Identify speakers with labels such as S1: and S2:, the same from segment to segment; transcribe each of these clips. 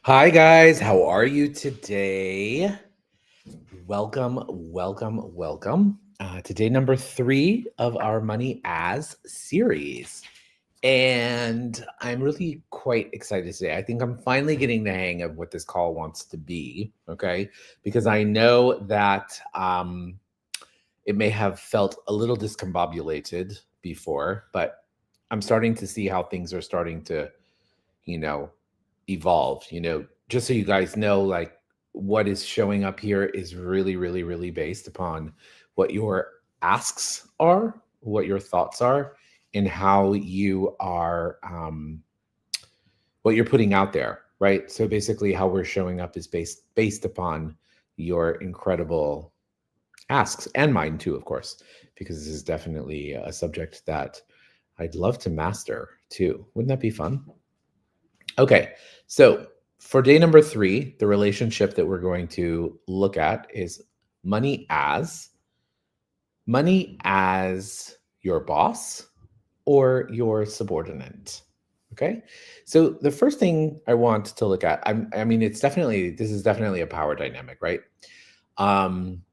S1: Hi, guys. How are you today? Welcome, welcome, welcome. Today, number 3 of our Money As series. And I'm really quite excited today. I think I'm finally getting the hang of what this call wants to be. Okay. Because I know that it may have felt a little discombobulated before, but I'm starting to see how things are starting to you know, evolve. Just so you guys know, like what is showing up here is really, really, really based upon what your asks are, what your thoughts are, and how you are, what you're putting out there, right? So basically, how we're showing up is based upon your incredible asks and mine too, of course, because this is definitely a subject that I'd love to master too. Wouldn't that be fun? Okay, so for day number 3, the relationship that we're going to look at is money as your boss or your subordinate. Okay, so the first thing I want to look at, I mean, this is definitely a power dynamic, right? Um,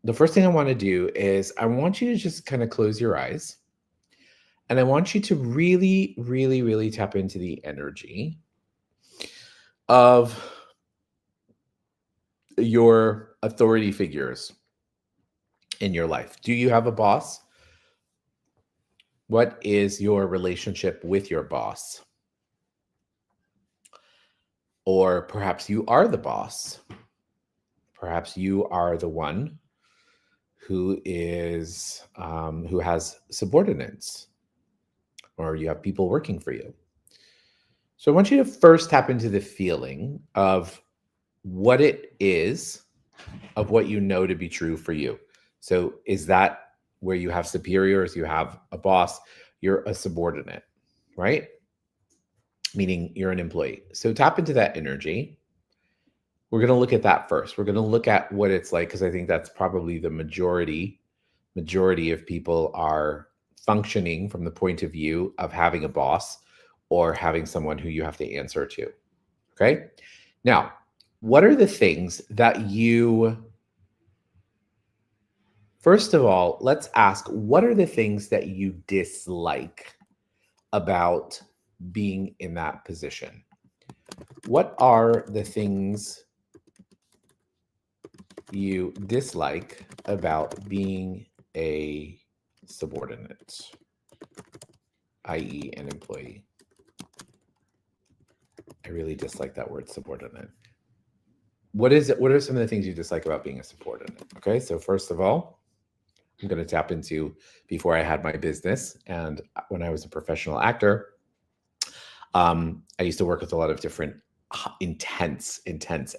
S1: the first thing I want to do is I want you to just kind of close your eyes, and I want you to really, really, really tap into the energy of your authority figures in your life. Do you have a boss? What is your relationship with your boss? Or perhaps you are the boss. Perhaps you are the one who has subordinates, or you have people working for you. So I want you to first tap into the feeling of what it is, of what you know to be true for you. So is that where you have superiors, you have a boss, you're a subordinate, right? Meaning you're an employee. So tap into that energy. We're going to look at that first. We're going to look at what it's like, because I think that's probably the majority of people are functioning from the point of view of having a boss or having someone who you have to answer to. Okay. Now, what are the things that first of all, let's ask, what are the things that you dislike about being in that position? What are the things you dislike about being a subordinate, i.e., an employee? I really dislike that word subordinate. What is it? What are some of the things you dislike about being a subordinate? Okay, so first of all, I'm going to tap into before I had my business and when I was a professional actor. I used to work with a lot of different intense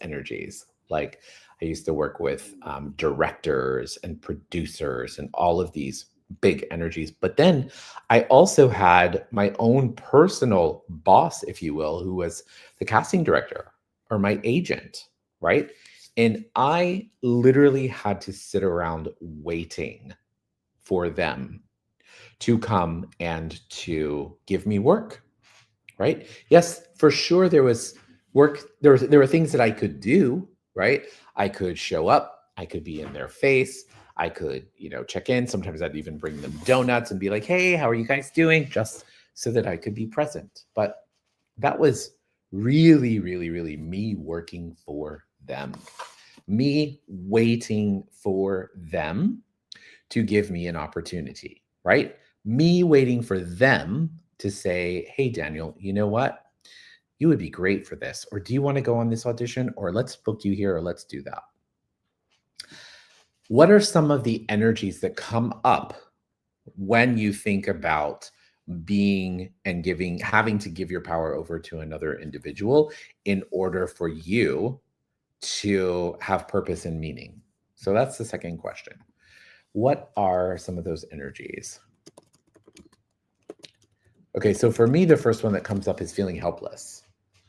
S1: energies. Like I used to work with directors and producers and all of these big energies. But then I also had my own personal boss, if you will, who was the casting director or my agent, right? And I literally had to sit around waiting for them to come and to give me work, right? Yes, for sure there was work, there were things that I could do, right? I could show up, I could be in their face, I could, check in. Sometimes I'd even bring them donuts and be like, "Hey, how are you guys doing?" just so that I could be present. But that was really, really, really me working for them. Me waiting for them to give me an opportunity, right? Me waiting for them to say, "Hey, Daniel, you know what? You would be great for this. Or do you want to go on this audition? Or let's book you here, or let's do that." What are some of the energies that come up when you think about being and giving, having to give your power over to another individual in order for you to have purpose and meaning? So that's the second question. What are some of those energies? Okay, so for me, the first one that comes up is feeling helpless,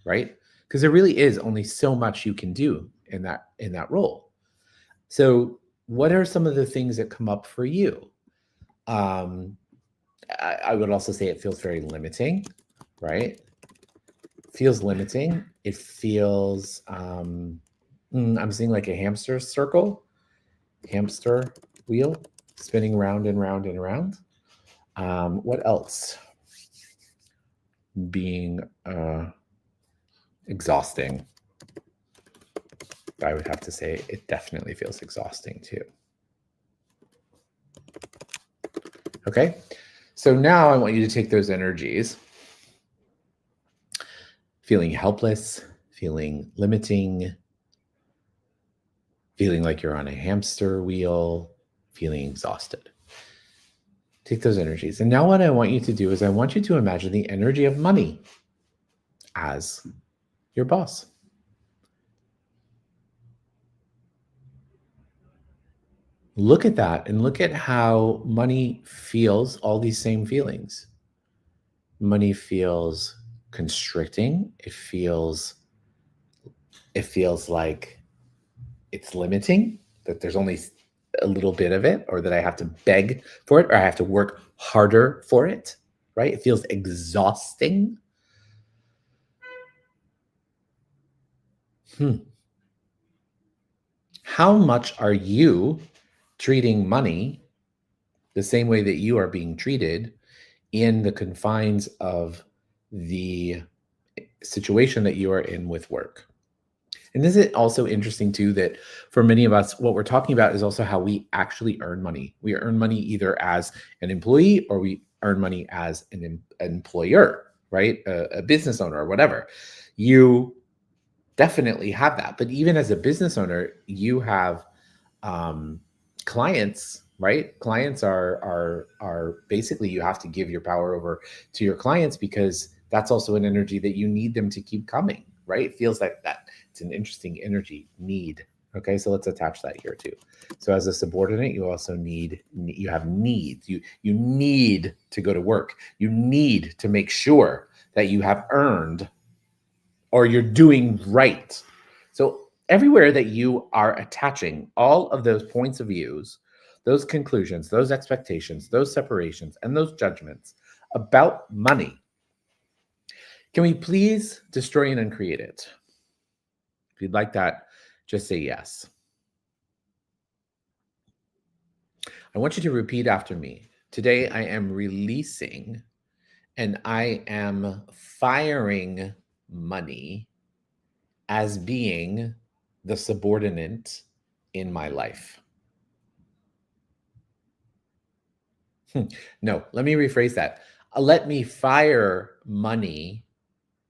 S1: right? Because there really is only so much you can do in that role. So, what are some of the things that come up for you? Um, I would also say it feels very limiting, right? feels limiting. It feels, I'm seeing like a hamster circle, hamster wheel spinning round and round and round. What else? Being exhausting. I would have to say it definitely feels exhausting too. Okay, so now I want you to take those energies, feeling helpless, feeling limiting, feeling like you're on a hamster wheel, feeling exhausted. Take those energies. And now what I want you to do is I want you to imagine the energy of money as your boss. Look at that and look at how money feels all these same feelings. Money feels constricting. It feels like it's limiting, that there's only a little bit of it, or that I have to beg for it, or I have to work harder for it, right? It feels exhausting. How much are you treating money the same way that you are being treated in the confines of the situation that you are in with work? And is it also interesting too that for many of us, what we're talking about is also how we actually earn money. We earn money either as an employee or we earn money as an employer, right? A business owner or whatever. You definitely have that. But even as a business owner, you have clients, right? Clients are basically, you have to give your power over to your clients because that's also an energy that you need them to keep coming, right? It feels like that. It's an interesting energy, need. Okay, so let's attach that here too. So as a subordinate, you also you have needs. You need to go to work. You need to make sure that you have earned or you're doing right. So everywhere that you are attaching all of those points of views, those conclusions, those expectations, those separations, and those judgments about money, can we please destroy and uncreate it? If you'd like that, just say yes. I want you to repeat after me. Today, I am releasing and I am firing money as being the subordinate in my life. No, let me rephrase that. Let me fire money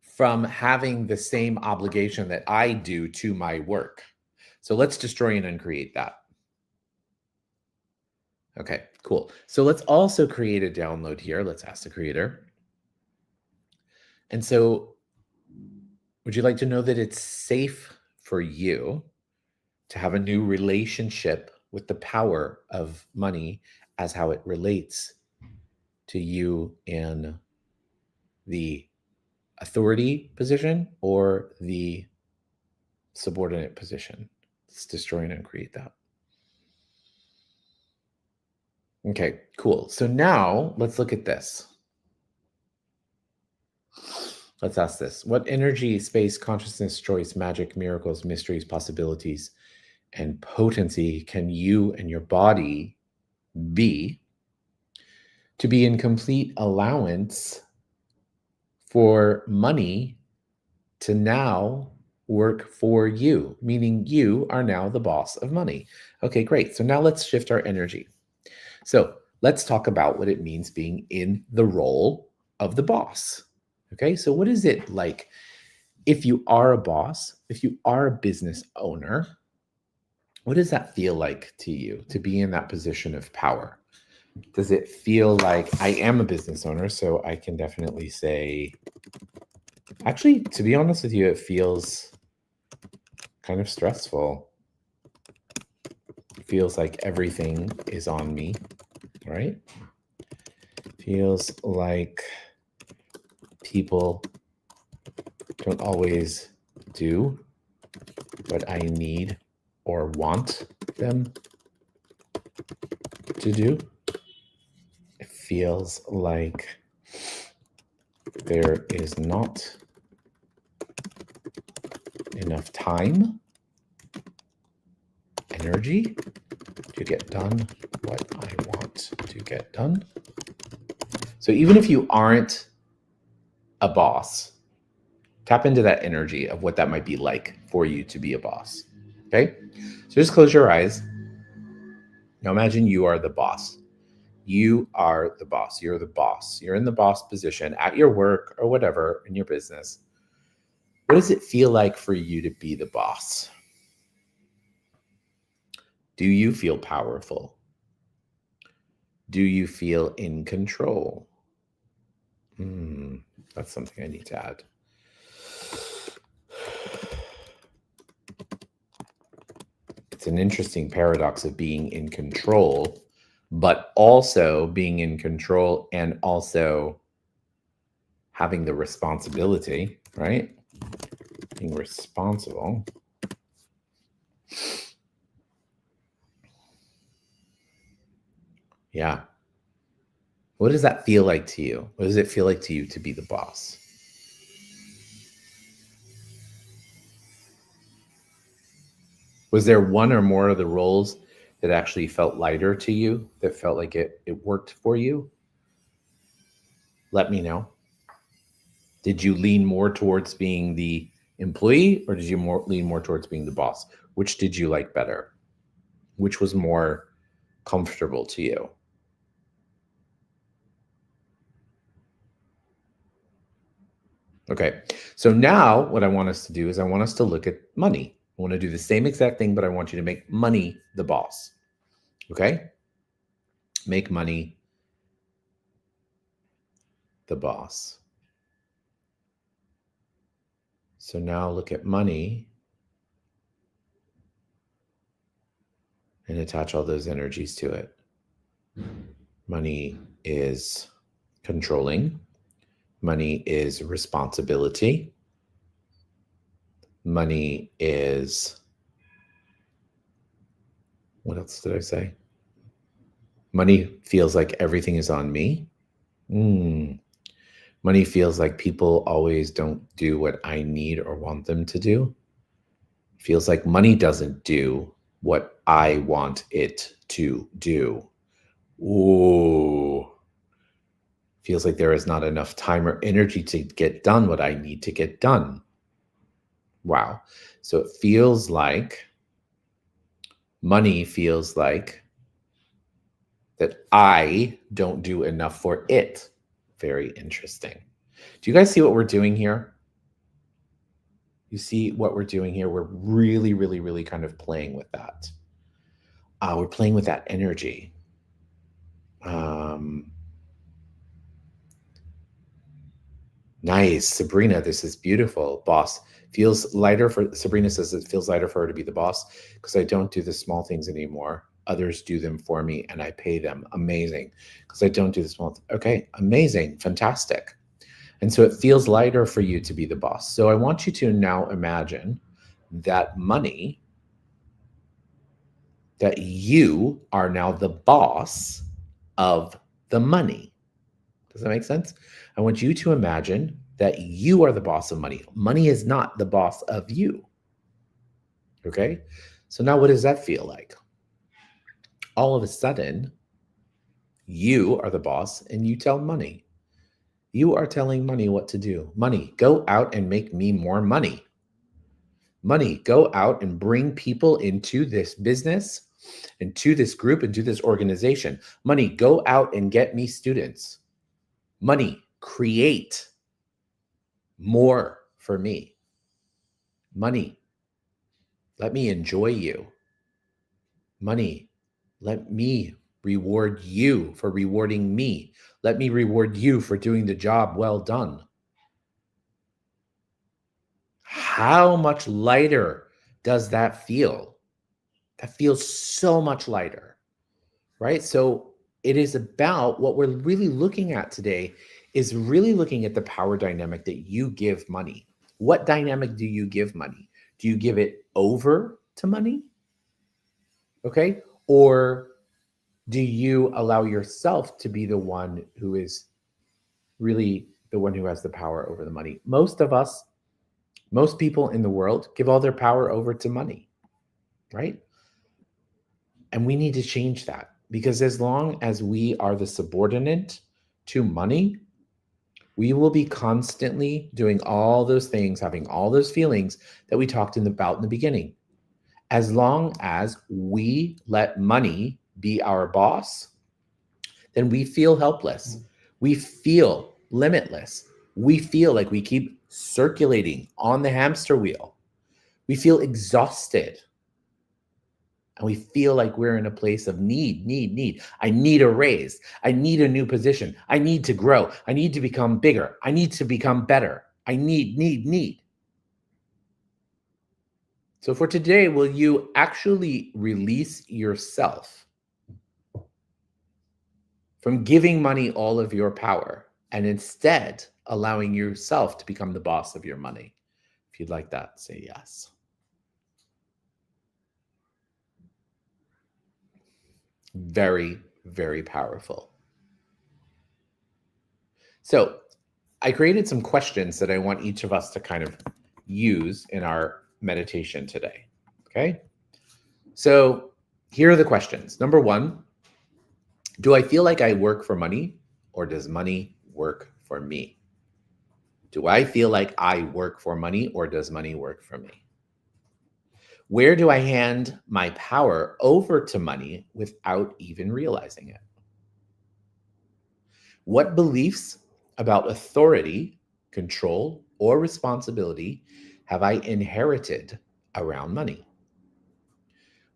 S1: from having the same obligation that I do to my work. So let's destroy and uncreate that. Okay, cool. So let's also create a download here. Let's ask the creator. And so would you like to know that it's safe for you to have a new relationship with the power of money as how it relates to you in the authority position or the subordinate position? Let's destroy and uncreate that. Okay, cool. So now let's look at this. Let's ask this. What energy, space, consciousness, choice, magic, miracles, mysteries, possibilities, and potency can you and your body be to be in complete allowance for money to now work for you, meaning you are now the boss of money? Okay, great. So now let's shift our energy. So let's talk about what it means being in the role of the boss. Okay, so what is it like if you are a boss, if you are a business owner? What does that feel like to you to be in that position of power? Does it feel like I am a business owner? So I can definitely say, actually, to be honest with you, it feels kind of stressful. It feels like everything is on me, right? Feels like people don't always do what I need or want them to do. It feels like there is not enough time, energy to get done what I want to get done. So even if you aren't a boss, tap into that energy of what that might be like for you to be a boss. Okay? So just close your eyes. Now imagine you are the boss. You are the boss. You're the boss. You're in the boss position at your work or whatever in your business. What does it feel like for you to be the boss? Do you feel powerful? Do you feel in control? That's something I need to add. It's an interesting paradox of being in control, but also being in control and also having the responsibility, right? Being responsible. Yeah. What does that feel like to you? What does it feel like to you to be the boss? Was there one or more of the roles that actually felt lighter to you, that felt like it worked for you? Let me know. Did you lean more towards being the employee, or did you lean more towards being the boss? Which did you like better? Which was more comfortable to you? Okay, so now what I want us to do is I want us to look at money. I want to do the same exact thing, but I want you to make money the boss. Okay? Make money the boss. So now look at money and attach all those energies to it. Money is controlling. Money is responsibility. Money is, what else did I say? Money feels like everything is on me. Money feels like people always don't do what I need or want them to do. Feels like money doesn't do what I want it to do. Ooh. Feels like there is not enough time or energy to get done what I need to get done. Wow. So it feels like money feels like that I don't do enough for it. Very interesting. Do you guys see what we're doing here? You see what we're doing here? We're really, really, really kind of playing with that. We're playing with that energy. Nice. Sabrina, this is beautiful. Boss. Feels lighter for, Sabrina says it feels lighter for her to be the boss because I don't do the small things anymore. Others do them for me and I pay them. Amazing. Because I don't do the small. Okay. Amazing. Fantastic. And so it feels lighter for you to be the boss. So I want you to now imagine that money, that you are now the boss of the money. Does that make sense? I want you to imagine that you are the boss of money. Money is not the boss of you. Okay? So now what does that feel like? All of a sudden, you are the boss and you tell money. You are telling money what to do. Money, go out and make me more money. Money, go out and bring people into this business, into this group, into this organization. Money, go out and get me students. Money, create more for me. Money, let me enjoy you. Money, let me reward you for rewarding me. Let me reward you for doing the job well done. How much lighter does that feel? That feels so much lighter, right? So it is about what we're really looking at today is really looking at the power dynamic that you give money. What dynamic do you give money? Do you give it over to money? Okay. Or do you allow yourself to be the one who is really the one who has the power over the money? Most of us Most people in the world give all their power over to money, right? And we need to change that, because as long as we are the subordinate to money, we will be constantly doing all those things, having all those feelings that we talked about in the beginning. As long as we let money be our boss, then we feel helpless. We feel limitless. We feel like we keep circulating on the hamster wheel. We feel exhausted. And we feel like we're in a place of need. I need a raise. I need a new position. I need to grow. I need to become bigger. I need to become better. I need. So for today, will you actually release yourself from giving money all of your power and instead allowing yourself to become the boss of your money? If you'd like that, say yes. Very, very powerful. So I created some questions that I want each of us to kind of use in our meditation today. Okay. So here are the questions. Number one, do I feel like I work for money, or does money work for me? Do I feel like I work for money, or does money work for me? Where do I hand my power over to money without even realizing it? What beliefs about authority, control, or responsibility have I inherited around money?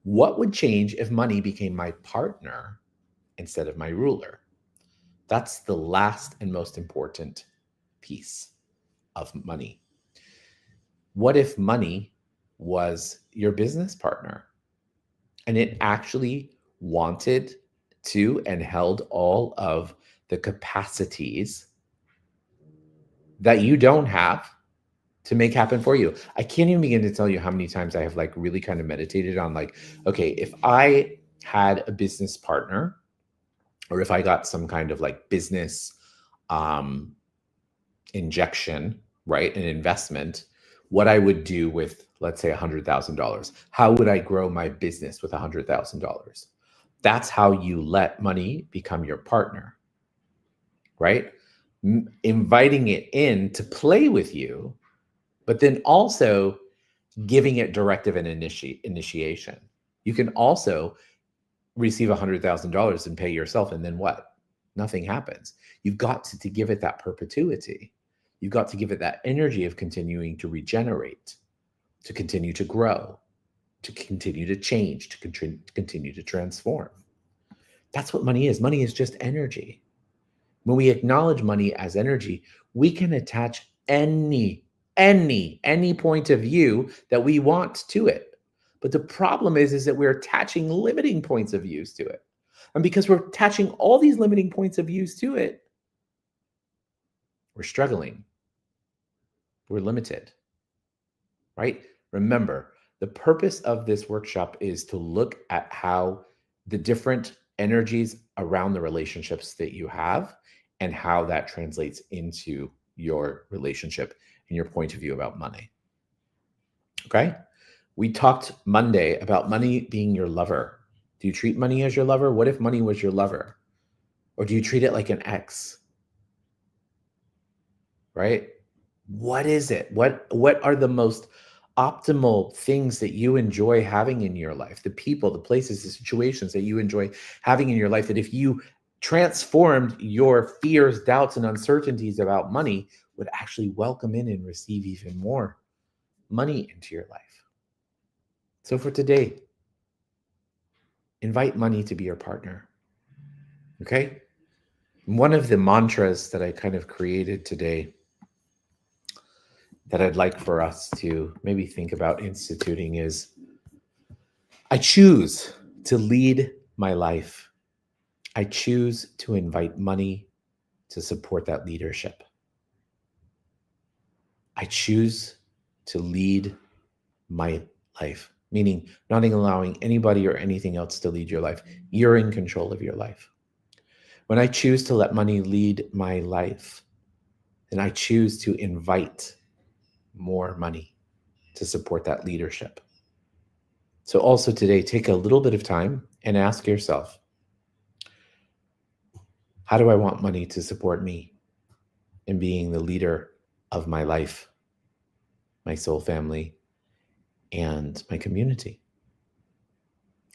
S1: What would change if money became my partner instead of my ruler? That's the last and most important piece of money. What if money was your business partner and it actually wanted to and held all of the capacities that you don't have to make happen for you? I can't even begin to tell you how many times I have like really kind of meditated on like, okay, if I had a business partner, or if I got some kind of like business injection, right, an investment, what I would do with, let's say, $100,000. How would I grow my business with $100,000? That's how you let money become your partner, right? Inviting it in to play with you, but then also giving it directive and initiation. You can also receive $100,000 and pay yourself, and then what? Nothing happens. You've got to give it that perpetuity. You've got to give it that energy of continuing to regenerate, to continue to grow, to continue to change, to continue to transform. That's what money is. Money is just energy. When we acknowledge money as energy, we can attach any point of view that we want to it. But the problem is that we're attaching limiting points of views to it. And because we're attaching all these limiting points of views to it, we're struggling. We're limited, right? Remember, the purpose of this workshop is to look at how the different energies around the relationships that you have and how that translates into your relationship and your point of view about money. Okay? We talked Monday about money being your lover. Do you treat money as your lover? What if money was your lover? Or do you treat it like an ex? Right? What is it? What are the most optimal things that you enjoy having in your life? The people, the places, the situations that you enjoy having in your life, that if you transformed your fears, doubts, and uncertainties about money, would actually welcome in and receive even more money into your life. So for today, invite money to be your partner. Okay? One of the mantras that I kind of created today that I'd like for us to maybe think about instituting is, I choose to lead my life. I choose to invite money to support that leadership. I choose to lead my life, meaning not allowing anybody or anything else to lead your life. You're in control of your life. When I choose to let money lead my life, then I choose to invite more money to support that leadership. So also today, take a little bit of time and ask yourself, how do I want money to support me in being the leader of my life, my soul family, and my community?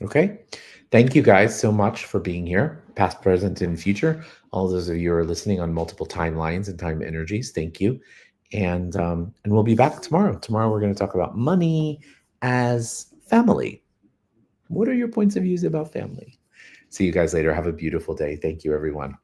S1: Okay. Thank you guys so much for being here, past, present, and future. All those of you who are listening on multiple timelines and time energies, thank you. And we'll be back tomorrow. Tomorrow we're going to talk about money as family. What are your points of views about family? See you guys later. Have a beautiful day. Thank you, everyone.